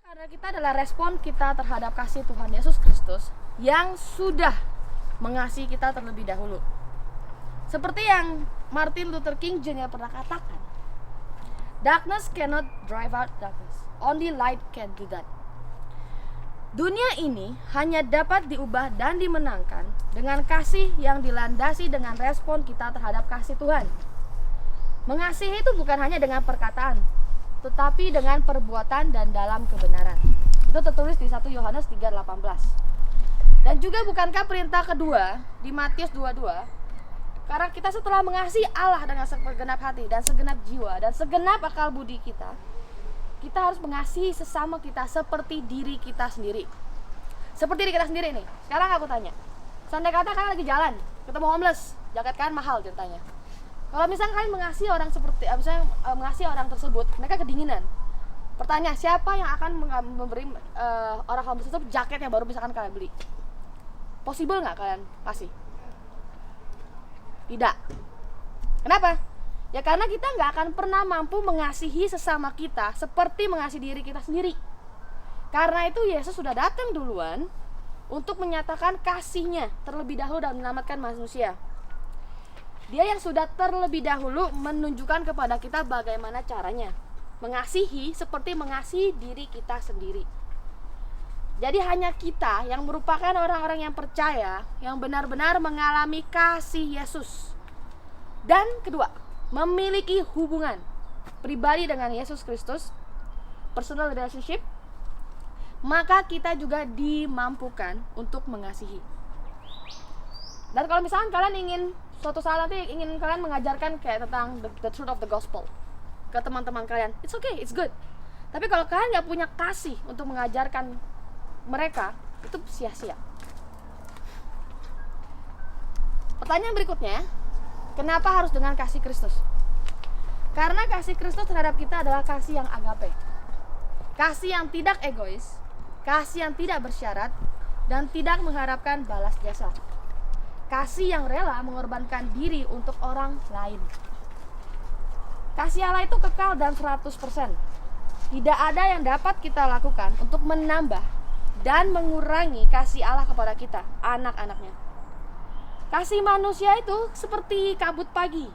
Karena kita adalah respon kita terhadap kasih Tuhan Yesus Kristus yang sudah mengasihi kita terlebih dahulu. Seperti yang Martin Luther King Jr. pernah katakan, darkness cannot drive out darkness, only light can do that. Dunia ini hanya dapat diubah dan dimenangkan dengan kasih yang dilandasi dengan respon kita terhadap kasih Tuhan. Mengasihi itu bukan hanya dengan perkataan, tetapi dengan perbuatan dan dalam kebenaran. Itu tertulis di 1 Yohanes 3:18. Dan juga bukankah perintah kedua di Matius 22, karena kita setelah mengasihi Allah dengan segenap hati dan segenap jiwa dan segenap akal budi kita harus mengasihi sesama kita seperti diri kita sendiri. Seperti diri kita sendiri nih. Sekarang aku tanya, seandainya kata kalian lagi jalan, ketemu homeless, jaket kalian mahal ceritanya. Kalau misalnya kalian mengasihi orang mengasihi orang tersebut, mereka kedinginan. Pertanyaan, siapa yang akan memberi orang homeless tersebut jaket yang baru misalkan kalian beli? Possible nggak kalian kasih? Tidak. Kenapa? Ya karena kita nggak akan pernah mampu mengasihi sesama kita seperti mengasihi diri kita sendiri. Karena itu Yesus sudah datang duluan untuk menyatakan kasihnya terlebih dahulu dan menyelamatkan manusia. Dia yang sudah terlebih dahulu menunjukkan kepada kita bagaimana caranya mengasihi seperti mengasihi diri kita sendiri. Jadi hanya kita yang merupakan orang-orang yang percaya, yang benar-benar mengalami kasih Yesus. Dan kedua, memiliki hubungan pribadi dengan Yesus Kristus, personal relationship, maka kita juga dimampukan untuk mengasihi. Dan kalau misalkan kalian ingin suatu saat nanti ingin kalian mengajarkan kayak tentang the truth of the gospel ke teman-teman kalian, it's okay, it's good. Tapi kalau kalian nggak punya kasih untuk mengajarkan mereka, itu sia-sia. Pertanyaan berikutnya, kenapa harus dengan kasih Kristus? Karena kasih Kristus terhadap kita adalah kasih yang agape, kasih yang tidak egois, kasih yang tidak bersyarat, dan tidak mengharapkan balas jasa. Kasih yang rela mengorbankan diri untuk orang lain. Kasih Allah itu kekal dan 100%. Tidak ada yang dapat kita lakukan untuk menambah dan mengurangi kasih Allah kepada kita, anak-anaknya. Kasih manusia itu seperti kabut pagi,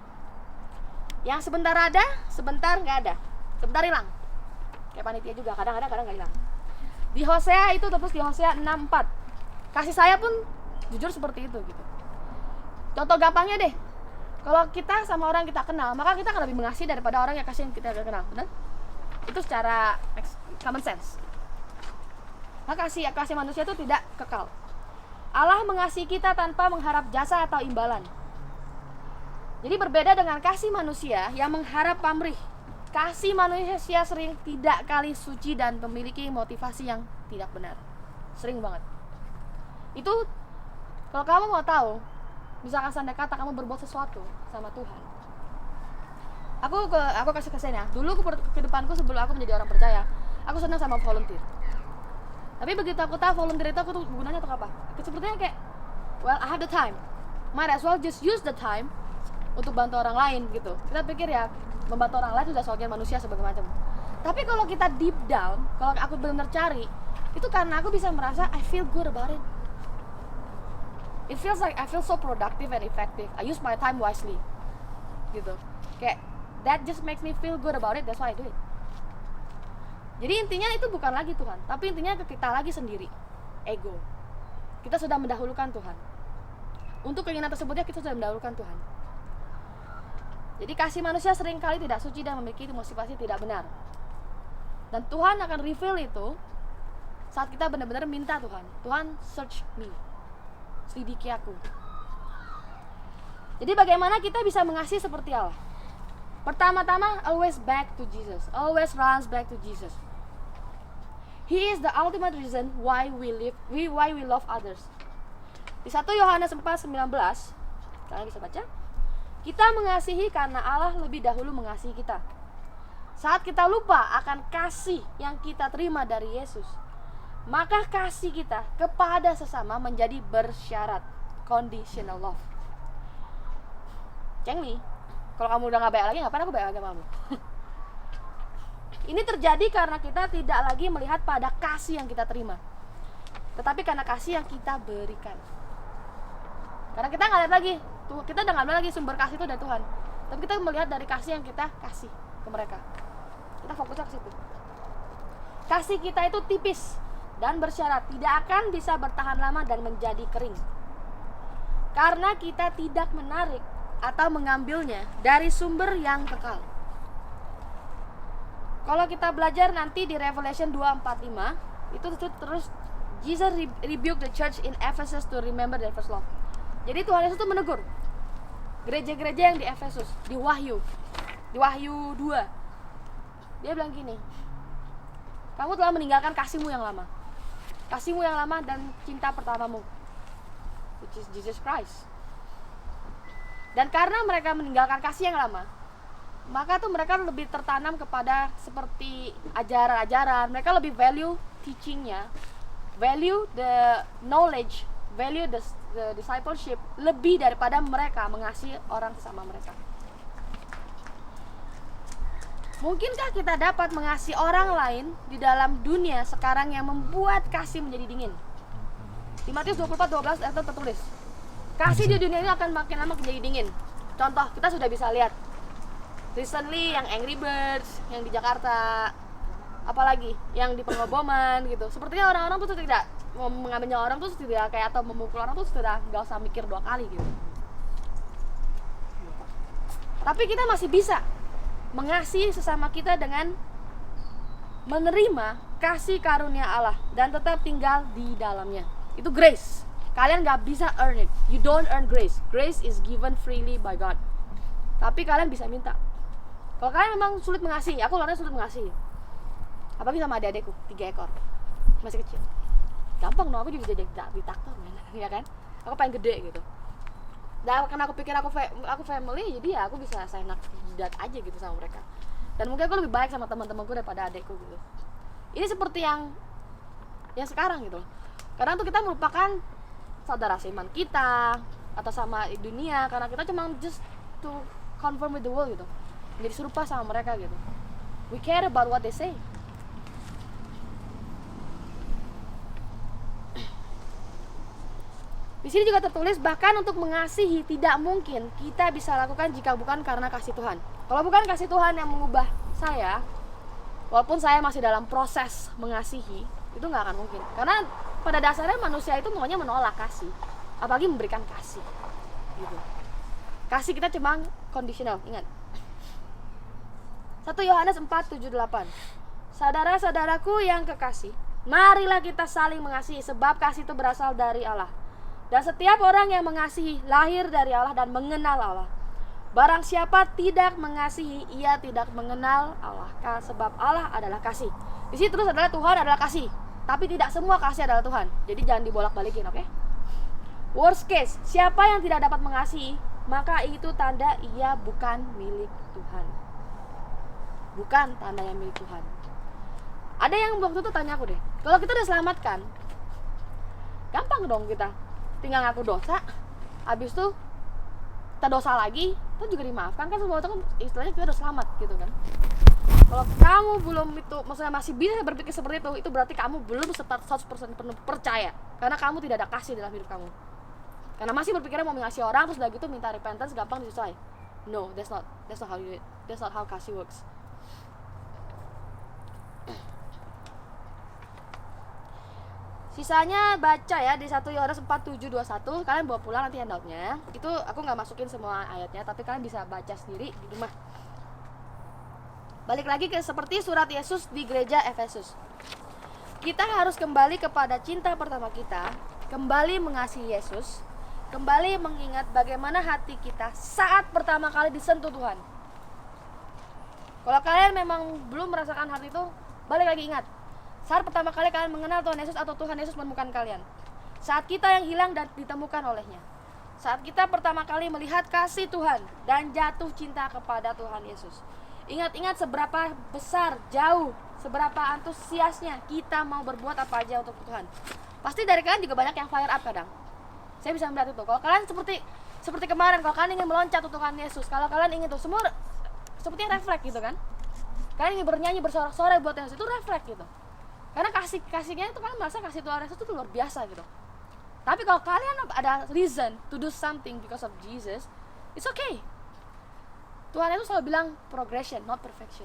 yang sebentar ada, sebentar nggak ada, sebentar hilang. Kayak panitia juga, kadang-kadang nggak hilang. Di Hosea itu terus di Hosea 6:4. Kasih saya pun jujur seperti itu gitu. Contoh gampangnya deh, kalau kita sama orang kita kenal, maka kita akan lebih mengasihi daripada orang yang kasih yang kita gak kenal, benar? Itu secara common sense. Maka kasih manusia itu tidak kekal. Allah mengasihi kita tanpa mengharap jasa atau imbalan. Jadi berbeda dengan kasih manusia yang mengharap pamrih. Kasih manusia sering tidak kali suci dan memiliki motivasi yang tidak benar. Sering banget. Itu kalau kamu mau tahu, misalkan seandainya kata kamu berbuat sesuatu sama Tuhan, aku kasih kesannya. Dulu ke depanku sebelum aku menjadi orang percaya, aku senang sama volunteer. Tapi begitu aku tahu volunteer itu aku tuh gunanya untuk apa? Sepertinya kayak, well, I have the time, might as well just use the time untuk bantu orang lain gitu. Kita pikir ya membantu orang lain sudah soalnya manusia sebagai macam. Tapi kalau kita deep down, kalau aku benar cari, itu karena aku bisa merasa I feel good about it. It feels like I feel so productive and effective. I use my time wisely. Gitu. Kayak that just makes me feel good about it. That's why I do it. Jadi intinya itu bukan lagi Tuhan, tapi intinya ke kita lagi sendiri. Ego. Kita sudah mendahulukan Tuhan. Untuk keinginan tersebutnya kita sudah mendahulukan Tuhan. Jadi kasih manusia seringkali tidak suci dan memiliki motivasi tidak benar. Dan Tuhan akan reveal itu saat kita benar-benar minta Tuhan, search me, selidiki aku. Jadi bagaimana kita bisa mengasihi seperti Allah? Pertama-tama, always back to Jesus, always runs back to Jesus. He is the ultimate reason why we love others. Di 1 Yohanes 4:19, kalian bisa baca. Kita mengasihi karena Allah lebih dahulu mengasihi kita. Saat kita lupa akan kasih yang kita terima dari Yesus, maka kasih kita kepada sesama menjadi bersyarat, conditional love. Cengli, kalau kamu udah gak baik lagi, ngapain aku baik agamamu? Ini terjadi karena kita tidak lagi melihat pada kasih yang kita terima, tetapi karena kasih yang kita berikan. Karena kita nggak lihat lagi, kita udah nggak lihat lagi sumber kasih itu dari Tuhan, tapi kita melihat dari kasih yang kita kasih ke mereka. Kita fokusnya ke situ. Kasih kita itu tipis dan bersyarat, tidak akan bisa bertahan lama dan menjadi kering. Karena kita tidak menarik atau mengambilnya dari sumber yang kekal. Kalau kita belajar nanti di Revelation 2:4-5, itu terus Jesus rebuke the church in Ephesus to remember their first love. Jadi Tuhan Yesus itu menegur gereja-gereja yang di Efesus, di Wahyu 2. Dia bilang gini, kamu telah meninggalkan kasihmu yang lama. Kasihmu yang lama dan cinta pertamamu, which is Jesus Christ. Dan karena mereka meninggalkan kasih yang lama, maka tuh mereka lebih tertanam kepada seperti ajaran-ajaran. Mereka lebih value teachingnya, value the knowledge, value the discipleship lebih daripada mereka mengasihi orang sesama mereka. Mungkinkah kita dapat mengasihi orang lain di dalam dunia sekarang yang membuat kasih menjadi dingin? Di Matius 24:12 itu tertulis, kasih di dunia ini akan makin lama menjadi dingin. Contoh, kita sudah bisa lihat recently yang Angry Birds, yang di Jakarta, apalagi yang di Pengoboman gitu. Sepertinya orang-orang tuh tidak mengambil nyawa orang tuh tidak kayak, atau memukul orang tuh sudah nggak usah mikir 2 kali gitu. Tapi kita masih bisa mengasihi sesama kita dengan menerima kasih karunia Allah dan tetap tinggal di dalamnya. Itu grace. Kalian nggak bisa earn it. You don't earn grace. Grace is given freely by God. Tapi kalian bisa minta. Kalau kalian memang sulit mengasihi, aku orangnya sulit mengasihi. Apalagi sama adik-adikku, 3 ekor, masih kecil. Gampang dong, aku juga jadi diktator, ya kan? Aku pengen gede gitu. Dan karena aku pikir aku family, jadi ya aku bisa seenak jidat aja gitu sama mereka. Dan mungkin aku lebih baik sama teman-temanku daripada adikku gitu. Ini seperti yang sekarang gitu. Kadang tuh kita melupakan saudara seiman kita atau sama dunia karena kita cuma just to conform with the world gitu. Jadi serupa sama mereka gitu. We care about what they say. Di sini juga tertulis, bahkan untuk mengasihi tidak mungkin kita bisa lakukan jika bukan karena kasih Tuhan. Kalau bukan kasih Tuhan yang mengubah saya, walaupun saya masih dalam proses mengasihi, itu nggak akan mungkin. Karena pada dasarnya manusia itu maunya menolak kasih, apalagi memberikan kasih. Gitu. Kasih kita cuma conditional, ingat. 1 Yohanes 4:7-8. Saudara-saudaraku yang kekasih, marilah kita saling mengasihi, sebab kasih itu berasal dari Allah. Dan setiap orang yang mengasihi lahir dari Allah dan mengenal Allah. Barang siapa tidak mengasihi, ia tidak mengenal Allah, sebab Allah adalah kasih. Di sini terus adalah Tuhan adalah kasih, tapi tidak semua kasih adalah Tuhan. Jadi jangan dibolak-balikin, oke? Worst case, siapa yang tidak dapat mengasihi, maka itu tanda ia bukan milik Tuhan. Bukan tanda yang milik Tuhan. Ada yang waktu itu tanya aku deh, kalau kita udah selamatkan, gampang dong kita tinggal ngaku dosa, habis itu kita dosa lagi, kita juga dimaafkan kan, semua itu kan istilahnya kita udah selamat gitu kan. Kalau kamu belum itu, maksudnya masih bisa berpikir seperti itu berarti kamu belum 100% penuh percaya, karena kamu tidak ada kasih dalam hidup kamu. Karena masih berpikirnya mau mengasihi orang terus udah gitu minta repentance gampang diselesai. No, that's not how you do it. That's not how kasih works. Sisanya baca ya di 1 Yohanes 4:7-21. Kalian bawa pulang nanti handoutnya. Itu aku gak masukin semua ayatnya, tapi kalian bisa baca sendiri di rumah. Balik lagi ke seperti surat Yesus di gereja Efesus. Kita harus kembali kepada cinta pertama kita, kembali mengasihi Yesus, kembali mengingat bagaimana hati kita saat pertama kali disentuh Tuhan. Kalau kalian memang belum merasakan hal itu, balik lagi ingat. Saat pertama kali kalian mengenal Tuhan Yesus atau Tuhan Yesus menemukan kalian. Saat kita yang hilang dan ditemukan olehnya. Saat kita pertama kali melihat kasih Tuhan dan jatuh cinta kepada Tuhan Yesus. Ingat-ingat seberapa besar, jauh, seberapa antusiasnya kita mau berbuat apa aja untuk Tuhan. Pasti dari kalian juga banyak yang fire up kadang. Saya bisa melihat itu. Kalau kalian seperti kemarin, kalau kalian ingin meloncat untuk Tuhan Yesus, kalau kalian ingin tuh semua sepertinya refleks gitu kan. Kalian ingin bernyanyi bersorak-sorai buat Yesus, itu refleks gitu. Karena kasihnya itu kalian merasa kasih Tuhan Yesus itu luar biasa gitu. Tapi kalau kalian ada reason to do something because of Jesus, it's okay. Tuhan itu selalu bilang progression, not perfection.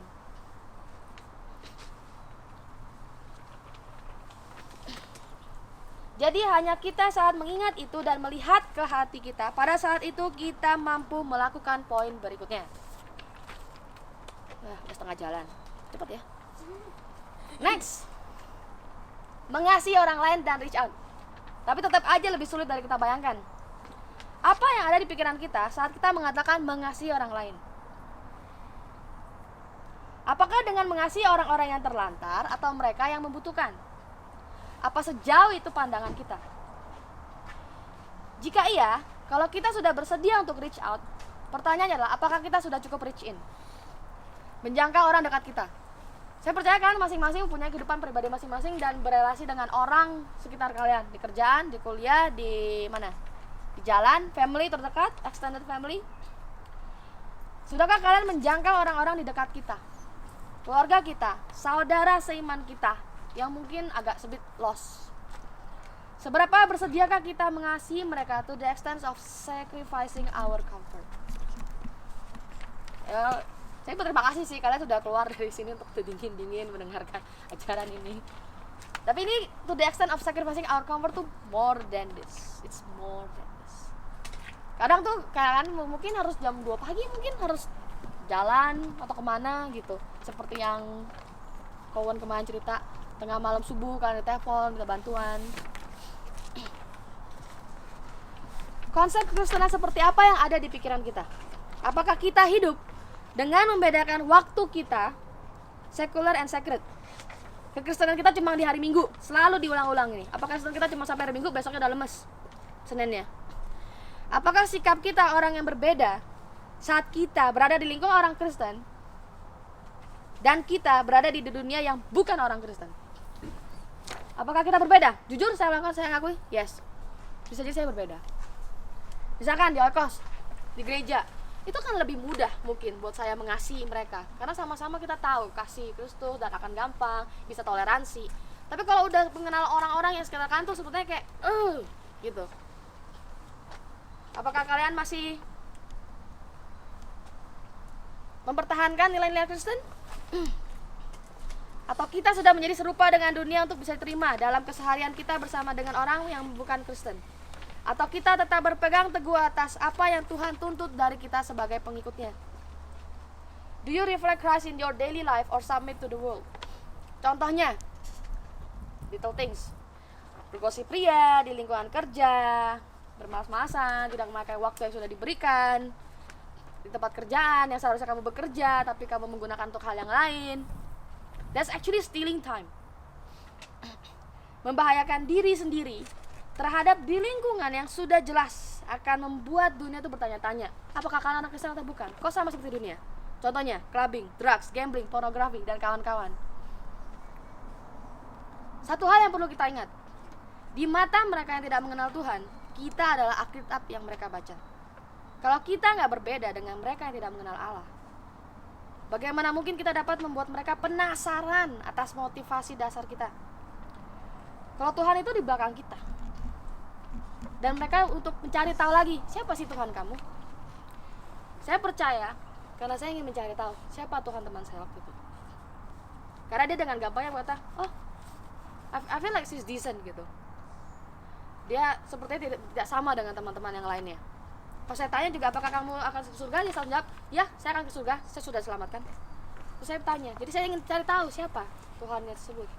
Jadi hanya kita saat mengingat itu dan melihat ke hati kita, pada saat itu kita mampu melakukan poin berikutnya. Nah, udah setengah jalan. Cepat ya. Next. Mengasihi orang lain dan reach out. Tapi tetap aja lebih sulit dari kita bayangkan. Apa yang ada di pikiran kita saat kita mengatakan mengasihi orang lain? Apakah dengan mengasihi orang-orang yang terlantar atau mereka yang membutuhkan? Apa sejauh itu pandangan kita? Jika iya, kalau kita sudah bersedia untuk reach out, pertanyaannya adalah apakah kita sudah cukup reach in? Menjangkau orang dekat kita. Saya percaya kalian masing-masing punya kehidupan pribadi masing-masing dan berelasi dengan orang sekitar kalian, di kerjaan, di kuliah, di mana? Di jalan, family terdekat, extended family. Sudahkah kalian menjangkau orang-orang di dekat kita? Keluarga kita, saudara seiman kita yang mungkin agak sedikit lost. Seberapa bersediakah kita mengasihi mereka to the extent of sacrificing our comfort? Ya, saya berterima kasih sih kalian sudah keluar dari sini untuk dingin-dingin mendengarkan ajaran ini. Tapi ini to the extent of sacrificing our comfort tuh more than this. It's more than this. Kadang tuh kalian mungkin harus jam 2 pagi, mungkin harus jalan atau kemana gitu. Seperti yang kawan kemarin cerita, tengah malam subuh kalian telepon minta bantuan. Konsep Kristenan seperti apa yang ada di pikiran kita? Apakah kita hidup dengan membedakan waktu kita secular and sacred? Kekristenan kita cuma di hari Minggu, selalu diulang-ulang ini. Apakah Kristen kita cuma sampai hari Minggu, besoknya udah lemes Seninnya? Apakah sikap kita orang yang berbeda saat kita berada di lingkungan orang Kristen dan kita berada di dunia yang bukan orang Kristen? Apakah kita berbeda? Jujur saya ngakui, yes. Bisa jadi saya berbeda. Misalkan di Oikos, di gereja, itu kan lebih mudah mungkin buat saya mengasihi mereka karena sama-sama kita tahu kasih Kristus dan akan gampang, bisa toleransi. Tapi kalau udah mengenal orang-orang yang sekitar kantor sebetulnya kayak gitu. Apakah kalian masih mempertahankan nilai-nilai Kristen? Atau kita sudah menjadi serupa dengan dunia untuk bisa diterima dalam keseharian kita bersama dengan orang yang bukan Kristen? Atau kita tetap berpegang teguh atas apa yang Tuhan tuntut dari kita sebagai pengikutnya? Do you reflect Christ in your daily life or submit to the world? Contohnya, little things. Bergosip pria di lingkungan kerja, bermalas-malasan, tidak memakai waktu yang sudah diberikan, di tempat kerjaan yang seharusnya kamu bekerja tapi kamu menggunakan untuk hal yang lain. That's actually stealing time. Membahayakan diri sendiri terhadap di lingkungan yang sudah jelas akan membuat dunia itu bertanya-tanya, apakah kalian anak Kristen atau bukan? Kok sama seperti dunia? Contohnya, clubbing, drugs, gambling, pornografi, dan kawan-kawan. Satu hal yang perlu kita ingat, di mata mereka yang tidak mengenal Tuhan, kita adalah Alkitab yang mereka baca. Kalau kita nggak berbeda dengan mereka yang tidak mengenal Allah, bagaimana mungkin kita dapat membuat mereka penasaran atas motivasi dasar kita? Kalau Tuhan itu di belakang kita, dan mereka untuk mencari tahu lagi, siapa sih Tuhan kamu? Saya percaya, karena saya ingin mencari tahu siapa Tuhan teman saya waktu itu. Karena dia dengan gampangnya berkata, oh, I feel like she's decent gitu. Dia sepertinya tidak sama dengan teman-teman yang lainnya. Pas saya tanya juga, apakah kamu akan ke surga? Dia selalu jawab, ya, saya akan ke surga, saya sudah diselamatkan. Terus saya tanya, jadi saya ingin cari tahu siapa Tuhan yang tersebut.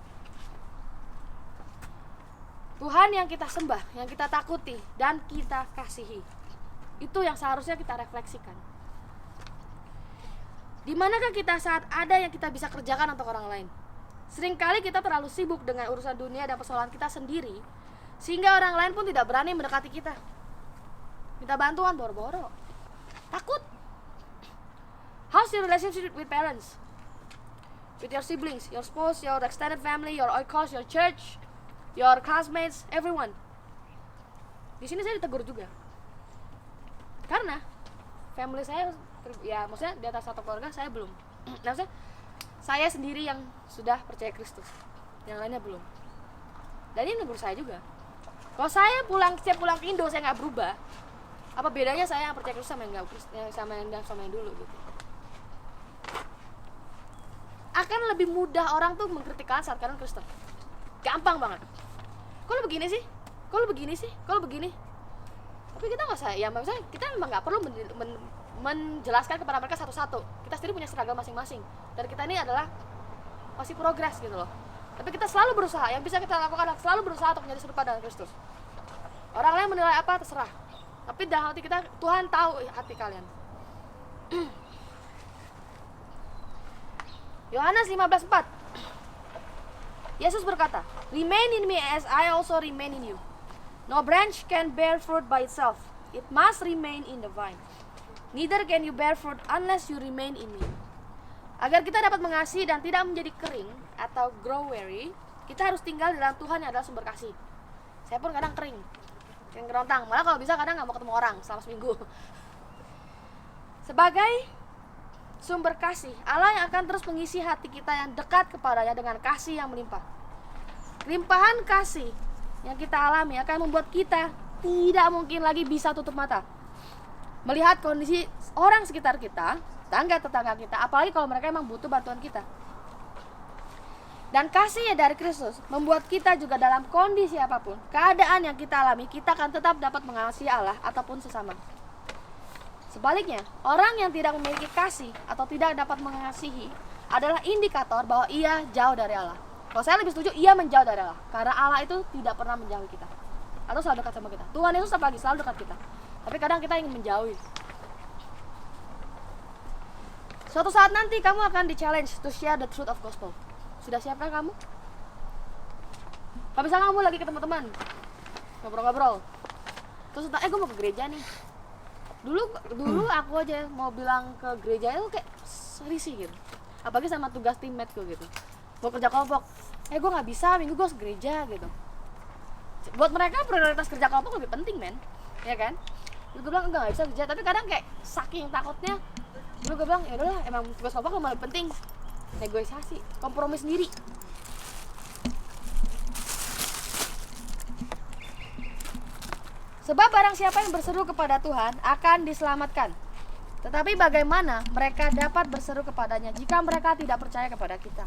Tuhan yang kita sembah, yang kita takuti, dan kita kasihi. Itu yang seharusnya kita refleksikan. Di manakah kita saat ada yang kita bisa kerjakan untuk orang lain? Seringkali kita terlalu sibuk dengan urusan dunia dan persoalan kita sendiri, sehingga orang lain pun tidak berani mendekati kita. Minta bantuan boro-boro. Takut. How's your relationship with parents? With your siblings, your spouse, your extended family, your oikos, your church, your classmates, everyone. Di sini saya ditegur juga. Karena family saya, ya maksudnya di atas satu keluarga saya belum. Maksudnya saya sendiri yang sudah percaya Kristus, yang lainnya belum. Dan ini menurut saya juga. Kalau saya setiap pulang ke Indo saya nggak berubah, apa bedanya saya yang percaya Kristus sama yang nggak, sama yang dulu gitu. Akan lebih mudah orang tuh mengkritik kalian saat kalian Kristen. Gampang banget. Kok lu begini sih? Kok lu begini sih? Kok lu begini? Tapi kita nggak usah, ya maksudnya kita memang nggak perlu menjelaskan kepada mereka satu-satu. Kita sendiri punya seragam masing-masing. Dan kita ini adalah masih progres gitu loh. Tapi kita selalu berusaha, yang bisa kita lakukan adalah selalu berusaha untuk menjadi serupa dengan Kristus. Orang lain menilai apa terserah. Tapi dalam hati kita, Tuhan tahu hati kalian. Yohanes 15:4. Yesus berkata, "Remain in me as I also remain in you. No branch can bear fruit by itself. It must remain in the vine. Neither can you bear fruit unless you remain in me." Agar kita dapat mengasihi dan tidak menjadi kering atau grow weary, kita harus tinggal di dalam Tuhan yang adalah sumber kasih. Saya pun kadang kering, kerontang. Malah kalau bisa kadang nggak mau ketemu orang selama seminggu. Sebagai sumber kasih, Allah yang akan terus mengisi hati kita yang dekat kepadanya dengan kasih yang melimpah. Limpahan kasih yang kita alami akan membuat kita tidak mungkin lagi bisa tutup mata melihat kondisi orang sekitar kita, tetangga kita, apalagi kalau mereka emang butuh bantuan kita. Dan kasih dari Kristus membuat kita juga dalam kondisi apapun, keadaan yang kita alami, kita akan tetap dapat mengasihi Allah ataupun sesama. Sebaliknya, orang yang tidak memiliki kasih atau tidak dapat mengasihi adalah indikator bahwa ia jauh dari Allah. Kalau saya lebih setuju, ia menjauh dari Allah, karena Allah itu tidak pernah menjauhi kita atau selalu dekat sama kita. Tuhan Yesus apalagi selalu dekat kita, tapi kadang kita ingin menjauhi. Suatu saat nanti kamu akan di-challenge to share the truth of gospel. Sudah siapkah kamu? Kalau misalnya kamu lagi ketemu teman, ngobrol-ngobrol, terus gue mau ke gereja gue dulu aku aja mau bilang ke gereja itu kayak risih gitu, apalagi sama tugas teammate gue gitu, mau kerja kelompok, gue nggak bisa, minggu gue harus gereja gitu. Buat mereka prioritas kerja kelompok lebih penting, men, ya kan? Gue bilang enggak bisa kerja, tapi kadang kayak saking takutnya, gue bilang ya udahlah, emang tugas kelompok lebih penting. Negosiasi, kompromi sendiri. Sebab barang siapa yang berseru kepada Tuhan akan diselamatkan. Tetapi bagaimana mereka dapat berseru kepadanya jika mereka tidak percaya kepada kita?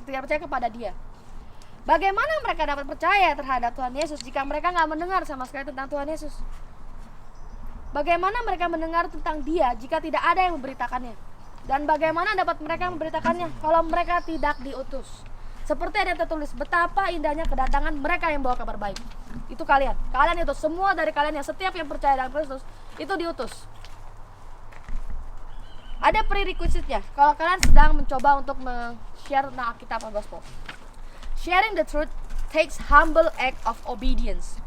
Tidak percaya kepada Dia. Bagaimana mereka dapat percaya terhadap Tuhan Yesus jika mereka nggak mendengar sama sekali tentang Tuhan Yesus? Bagaimana mereka mendengar tentang Dia jika tidak ada yang memberitakannya? Dan bagaimana dapat mereka memberitakannya kalau mereka tidak diutus? Seperti ada tertulis, betapa indahnya kedatangan mereka yang bawa kabar baik. Itu kalian itu semua dari kalian yang setiap yang percaya dalam Kristus itu diutus. Ada prerequisite-nya kalau kalian sedang mencoba untuk share tentang Alkitab dan Gospel. Sharing the truth takes humble act of obedience.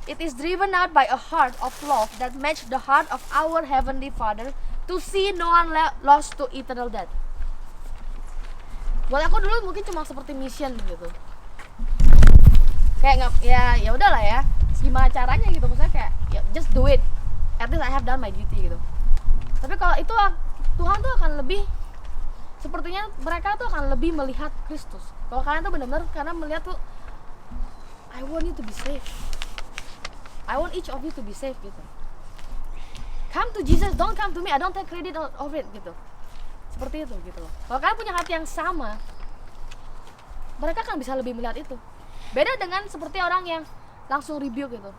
It is driven out by a heart of love that matches the heart of our Heavenly Father to see no one lost to eternal death. Buat aku dulu mungkin cuma seperti mission gitu. Kayak nggak, ya udahlah ya. Gimana caranya gitu, maksudnya kayak ya just do it. At least I have done my duty gitu. Tapi kalau itu Tuhan tuh akan lebih, sepertinya mereka tuh akan lebih melihat Kristus. Kalau kalian tuh benar-benar karena melihat tuh, I want you to be saved. I want each of you to be saved gitu. Come to Jesus, don't come to me. I don't take credit of it gitu. Seperti itu gitu loh. Kalau kalian punya hati yang sama, mereka kan bisa lebih melihat itu. Beda dengan seperti orang yang langsung rebuke gitu.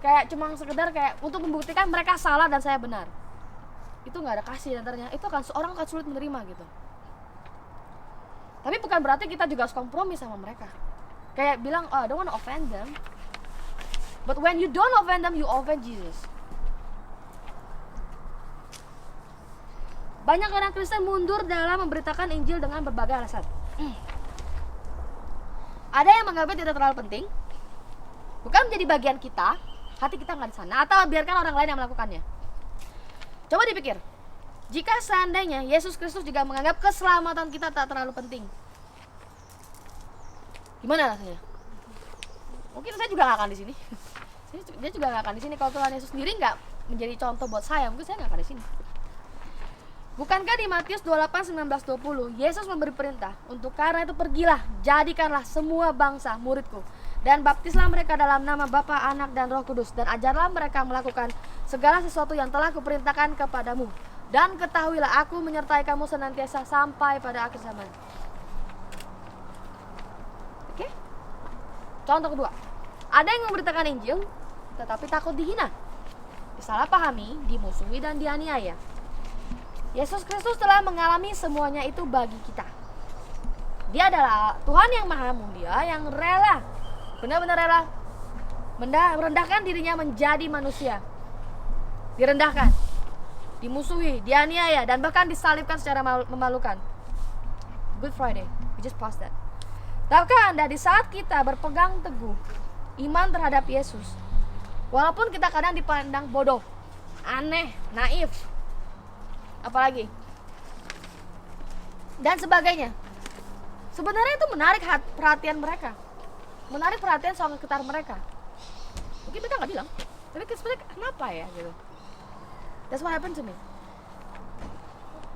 Kayak cuma sekedar kayak untuk membuktikan mereka salah dan saya benar. Itu nggak ada kasih antaranya. Itu kan seorang akan sulit menerima gitu. Tapi bukan berarti kita juga harus kompromi sama mereka. Kayak bilang, I don't want to offend them. But when you don't offend them, you offend Jesus. Banyak orang Kristen mundur dalam memberitakan Injil dengan berbagai alasan. Ada yang menganggapnya tidak terlalu penting, bukan menjadi bagian kita, hati kita nggak di sana, atau biarkan orang lain yang melakukannya. Coba dipikir, jika seandainya Yesus Kristus juga menganggap keselamatan kita tak terlalu penting, gimana rasanya? Mungkin saya juga nggak akan di sini. Dia juga nggak akan di sini. Kalau Tuhan Yesus sendiri nggak menjadi contoh buat saya, mungkin saya nggak akan di sini. Bukankah di Matius 28, 19, 20 Yesus memberi perintah untuk karena itu pergilah, jadikanlah semua bangsa muridku, dan baptislah mereka dalam nama Bapa, Anak, dan Roh Kudus, dan ajarlah mereka melakukan segala sesuatu yang telah kuperintahkan kepadamu. Dan ketahuilah aku menyertai kamu senantiasa sampai pada akhir zaman. Oke? Contoh kedua, ada yang memberitakan Injil tetapi takut dihina, disalahpahami, dimusuhi, dan dianiaya. Yesus Kristus telah mengalami semuanya itu bagi kita. Dia adalah Tuhan yang maha mulia, yang rela, benar-benar rela merendahkan dirinya menjadi manusia. Direndahkan, dimusuhi, dianiaya, dan bahkan disalibkan secara memalukan. Good Friday, we just passed that. Tahukah Anda, di saat kita berpegang teguh iman terhadap Yesus, walaupun kita kadang dipandang bodoh, aneh, naif, apalagi dan sebagainya, sebenarnya itu menarik perhatian mereka, menarik perhatian soal sekitar mereka. Mungkin mereka nggak bilang, tapi sebenarnya kenapa ya gitu. That's what happened to me.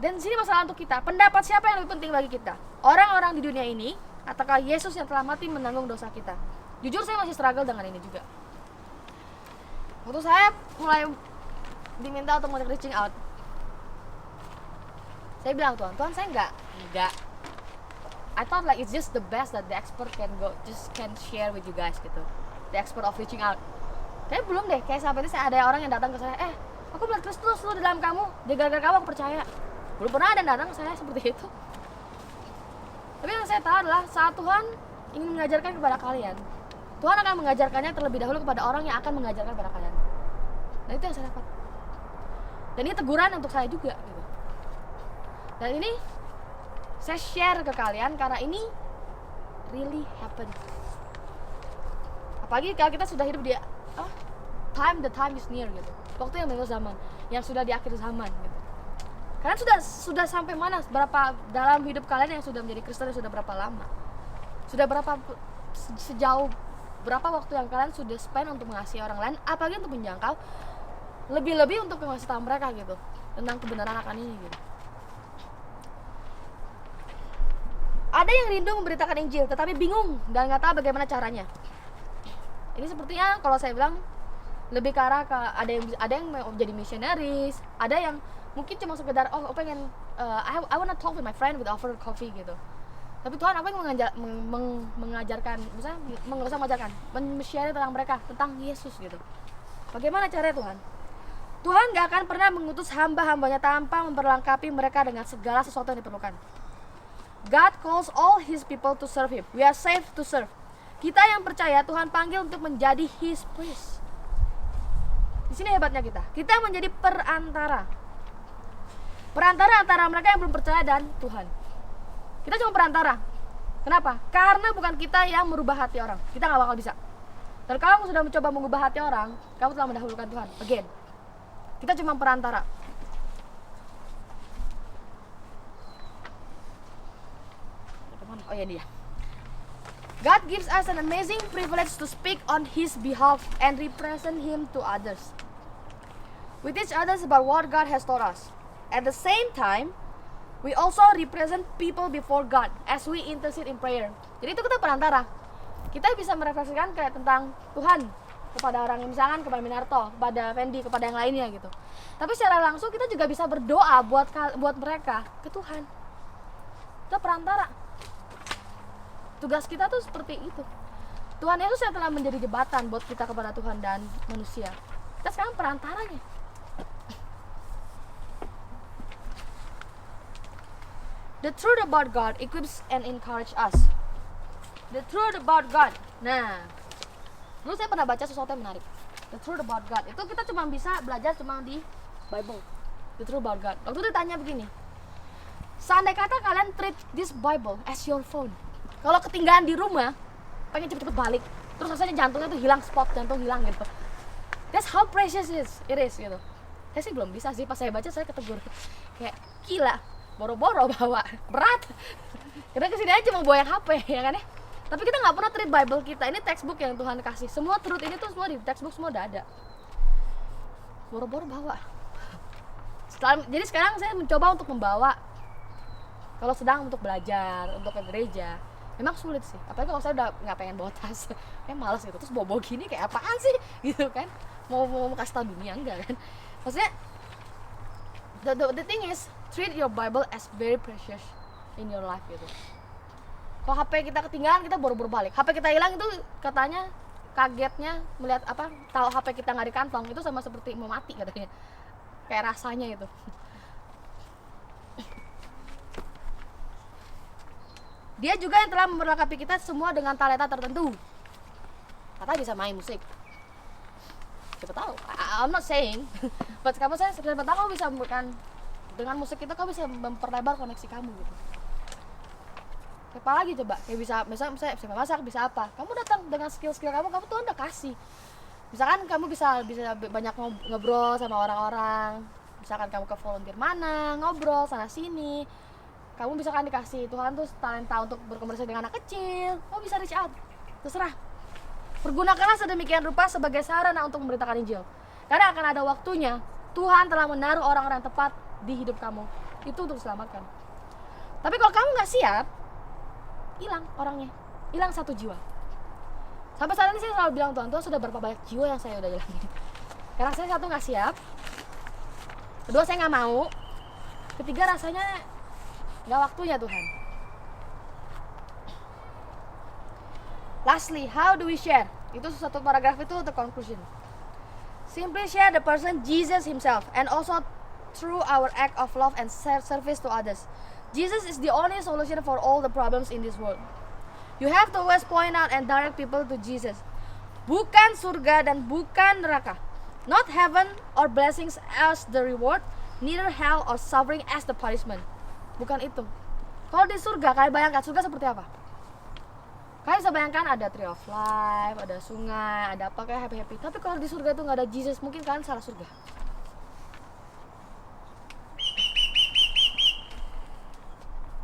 Dan sini masalah untuk kita, pendapat siapa yang lebih penting bagi kita? Orang-orang di dunia ini ataukah Yesus yang telah mati menanggung dosa kita? Jujur saya masih struggle dengan ini juga. Waktu saya mulai diminta untuk reaching out, saya bilang, Tuhan saya enggak. I thought like it's just the best that the expert can share with you guys gitu. The expert of reaching out. Kayak belum deh, kayak sampai itu saya ada orang yang datang ke saya, aku melihat Kristus lu di dalam kamu, gara-gara kamu aku percaya. Belum pernah ada yang datang ke saya seperti itu. Tapi yang saya tahu adalah saat Tuhan ingin mengajarkan kepada kalian, Tuhan akan mengajarkannya terlebih dahulu kepada orang yang akan mengajarkan kepada kalian. Dan itu yang saya dapat. Dan ini teguran untuk saya juga gitu. Dan ini saya share ke kalian karena ini really happen. Apalagi kalau kita sudah hidup di the time is near gitu. Waktu yang benar zaman, yang sudah di akhir zaman gitu. Kalian sudah sampai mana? Berapa dalam hidup kalian yang sudah menjadi Kristen, sudah berapa lama? Sudah berapa sejauh berapa waktu yang kalian sudah spend untuk mengasihi orang lain, apalagi untuk menjangkau, lebih-lebih untuk mengasih tahu mereka gitu tentang kebenaran akan ini gitu. Ada yang rindu memberitakan Injil tetapi bingung dan nggak tahu bagaimana caranya. Ini sepertinya kalau saya bilang lebih ke arah ke ada yang mau jadi misionaris, ada yang mungkin cuma sekedar pengen I wanna talk with my friend with offer coffee gitu. Tapi Tuhan apa yang mengajarkan, misalnya nggak usah mengajarkan, men-share tentang mereka, tentang Yesus gitu. Bagaimana caranya Tuhan? Tuhan gak akan pernah mengutus hamba-hambanya tanpa memperlengkapi mereka dengan segala sesuatu yang diperlukan. God calls all His people to serve Him. We are saved to serve. Kita yang percaya Tuhan panggil untuk menjadi His priest. Di sini hebatnya kita. Kita menjadi perantara. Perantara antara mereka yang belum percaya dan Tuhan. Kita cuma perantara. Kenapa? Karena bukan kita yang merubah hati orang. Kita gak bakal bisa. Dan kalau kamu sudah mencoba mengubah hati orang, kamu telah mendahulukan Tuhan. Again. Kita cuma perantara. Oh ya dia. God gives us an amazing privilege to speak on His behalf and represent Him to others. We teach others about what God has taught us. At the same time, we also represent people before God as we intercede in prayer. Jadi itu kita perantara. Kita bisa merefleksikan kayak tentang Tuhan kepada orang yang misalkan kepada Minarto, kepada Fendi, kepada yang lainnya gitu. Tapi secara langsung kita juga bisa berdoa buat mereka ke Tuhan. Kita perantara. Tugas kita tuh seperti itu. Tuhan Yesus yang telah menjadi jembatan buat kita kepada Tuhan dan manusia. Kita sekarang perantaranya. The truth about God equips and encourage us. The truth about God. Nah, dulu saya pernah baca sesuatu yang menarik. The truth about God. Itu kita cuma bisa belajar cuma di Bible. The truth about God. Waktu itu ditanya begini. Seandainya kata kalian treat this Bible as your phone. Kalau ketinggalan di rumah, pengen cepet-cepet balik. Terus rasanya jantungnya tuh hilang, spot jantung hilang gitu. That's how precious it is gitu. Saya sih belum bisa sih, pas saya baca saya ketegur. Kayak gila, boro-boro bawa, berat. Kita kesini aja mau bawa yang HP ya kan ya. Tapi kita nggak pernah treat Bible kita. Ini textbook yang Tuhan kasih. Semua truth ini tuh semua di textbook semua udah ada. Boro-boro bawa. Jadi sekarang saya mencoba untuk membawa, kalau sedang untuk belajar, untuk ke gereja, memang sulit sih. Apalagi kalau saya udah nggak pengen bawa tas, kayak malas gitu. Terus bawa gini kayak apaan sih, gitu kan? Mau kasih tau dunia enggak kan? Maksudnya, the thing is, treat your Bible as very precious in your life gitu. Kalau HP kita ketinggalan, kita buru-buru balik. HP kita hilang itu katanya kagetnya melihat tahu HP kita nggak di kantong, itu sama seperti mau mati katanya. Kayak rasanya itu. Dia juga yang telah memperlengkapi kita semua dengan talenta tertentu. Katanya bisa main musik. Siapa tahu? I'm not saying. But siapa tahu kamu bisa dengan musik itu kamu bisa memperlebar koneksi kamu gitu. Apa lagi coba? Kayak bisa masak, bisa apa? Kamu datang dengan skill-skill kamu Tuhan udah kasih. Misalkan kamu bisa banyak ngobrol sama orang-orang. Misalkan kamu ke volunteer mana, ngobrol sana sini. Kamu bisa kan dikasih Tuhan tuh talenta untuk berkomunikasi dengan anak kecil. Kamu bisa reach out. Terserah. Pergunakanlah sedemikian rupa sebagai sarana untuk memberitakan Injil. Karena akan ada waktunya Tuhan telah menaruh orang-orang tepat di hidup kamu. Itu untuk diselamatkan. Tapi kalau kamu gak siap, hilang orangnya. Hilang satu jiwa. Sampai saat ini saya selalu bilang Tuhan sudah berapa banyak jiwa yang saya udah hilangin. Karena saya satu gak siap. Kedua saya gak mau. Ketiga rasanya gak waktunya Tuhan. Lastly, how do we share? Itu satu paragraf itu the conclusion. Simply share the person Jesus himself, and also through our act of love and service to others. Jesus is the only solution for all the problems in this world. You have to always point out and direct people to Jesus. Bukan surga dan bukan neraka. Not heaven or blessings as the reward, neither hell or suffering as the punishment. Bukan itu. Kalau di surga, kalian bayangkan surga seperti apa? Kalian bisa bayangkan ada tree of life, ada sungai, ada apa kayak happy-happy. Tapi kalau di surga itu nggak ada Jesus, mungkin kalian salah surga.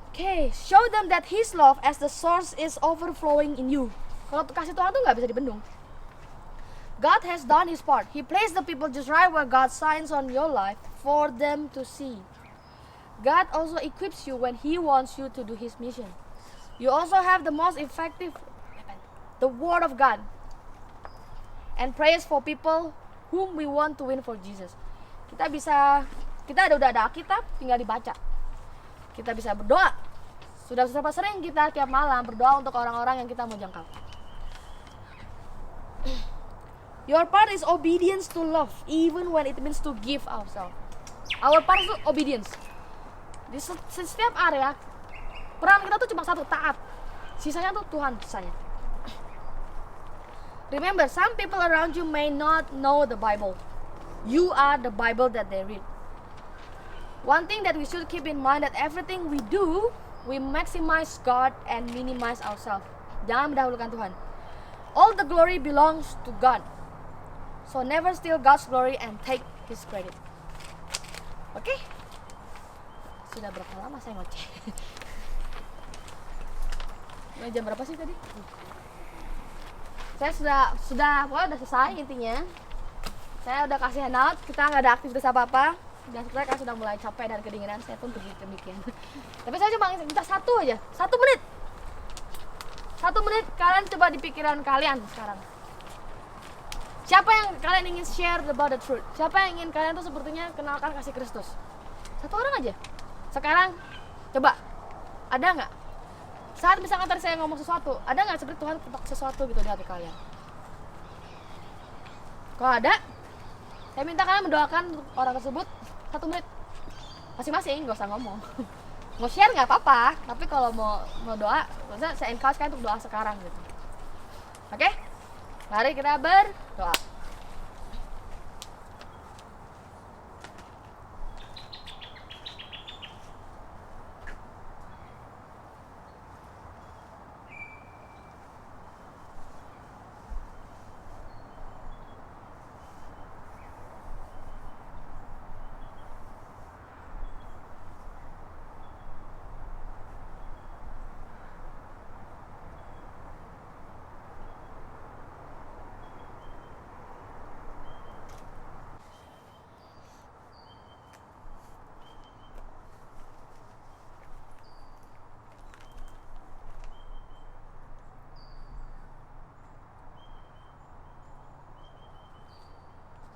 Okay, show them that His love as the source is overflowing in you. Kalau kasih Tuhan tuh nggak bisa dibendung. God has done His part. He placed the people just right where God signs on your life for them to see. God also equips you when He wants you to do His mission. You also have the most effective weapon, the Word of God, and prayers for people whom we want to win for Jesus. Kita udah ada Alkitab, tinggal dibaca. Kita bisa berdoa. Sudah berapa sering kita tiap malam berdoa untuk orang-orang yang kita mau jangkau. Your part is obedience to love, even when it means to give ourselves. Our part is obedience. Di setiap area, peran kita tuh cuma satu, taat. Sisanya tuh Tuhan, sisanya. Remember, some people around you may not know the Bible. You are the Bible that they read. One thing that we should keep in mind that everything we do, we maximize God and minimize ourselves. Jangan mendahulukan Tuhan. All the glory belongs to God. So never steal God's glory and take His credit. Oke? Sudah berapa lama saya ngoceh? Jam berapa sih tadi? Saya pokoknya udah selesai intinya. Saya udah kasih handout, kita nggak ada aktivitas apa-apa. Dan sebenarnya kan sudah mulai capek dan kedinginan, saya pun begitu demikian. Tapi saya cuma minta satu aja, 1 menit. 1 menit kalian coba di pikiran kalian sekarang. Siapa yang kalian ingin share about the truth? Siapa yang ingin kalian tuh sepertinya kenalkan kasih Kristus? 1 orang aja. Sekarang coba, ada nggak? Saat misalkan tadi saya ngomong sesuatu, ada nggak seperti Tuhan ketok sesuatu gitu di hati kalian? Kalau ada, saya minta kalian mendoakan orang tersebut 1 menit masing-masing, nggak usah ngomong. Mau share nggak apa-apa, tapi kalau mau doa, maksudnya saya encourage kalian untuk doa sekarang gitu. Oke? Mari kita berdoa.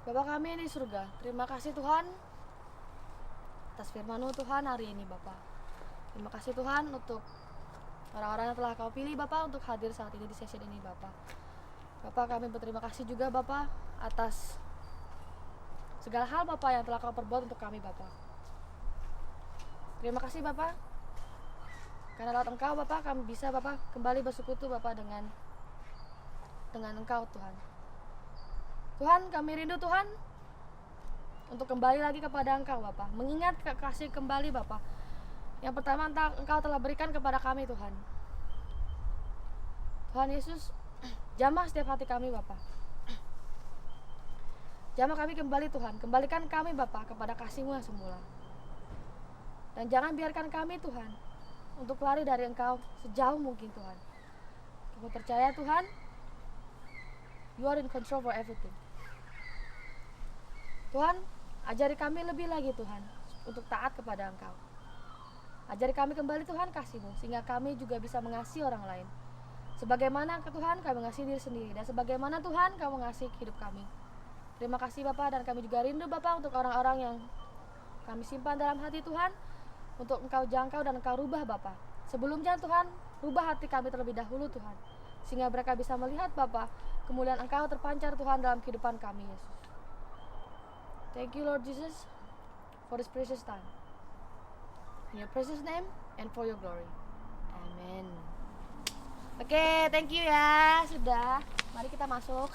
Bapa kami yang di surga, terima kasih Tuhan atas firman-Mu Tuhan hari ini Bapa. Terima kasih Tuhan untuk orang-orang yang telah Kau pilih Bapa untuk hadir saat ini di sesi ini Bapa. Bapa, kami berterima kasih juga Bapa atas segala hal Bapa yang telah Kau perbuat untuk kami Bapa. Terima kasih Bapa, karena lewat Engkau Bapa kami bisa Bapa kembali bersekutu Bapa dengan Engkau Tuhan. Tuhan, kami rindu Tuhan untuk kembali lagi kepada Engkau Bapa, mengingat kasih kembali Bapa yang pertama Engkau telah berikan kepada kami Tuhan. Tuhan Yesus, jamah setiap hati kami Bapa. Jamah kami kembali Tuhan, kembalikan kami Bapa kepada kasih-Mu yang semula. Dan jangan biarkan kami Tuhan untuk lari dari Engkau sejauh mungkin Tuhan. Kami percaya Tuhan, You are in control for everything. Tuhan, ajari kami lebih lagi Tuhan untuk taat kepada Engkau. Ajari kami kembali Tuhan kasih-Mu, sehingga kami juga bisa mengasihi orang lain. Sebagaimana Tuhan kami mengasihi diri sendiri, dan sebagaimana Tuhan Kau mengasihi hidup kami. Terima kasih Bapa, dan kami juga rindu Bapa untuk orang-orang yang kami simpan dalam hati Tuhan, untuk Engkau jangkau dan Engkau rubah Bapa. Sebelumnya Tuhan, rubah hati kami terlebih dahulu Tuhan, sehingga mereka bisa melihat Bapa, kemuliaan Engkau terpancar Tuhan dalam kehidupan kami Yesus. Thank you Lord Jesus for this precious time. In your precious name and for your glory. Amen. Oke, thank you ya. Sudah. Mari kita masuk.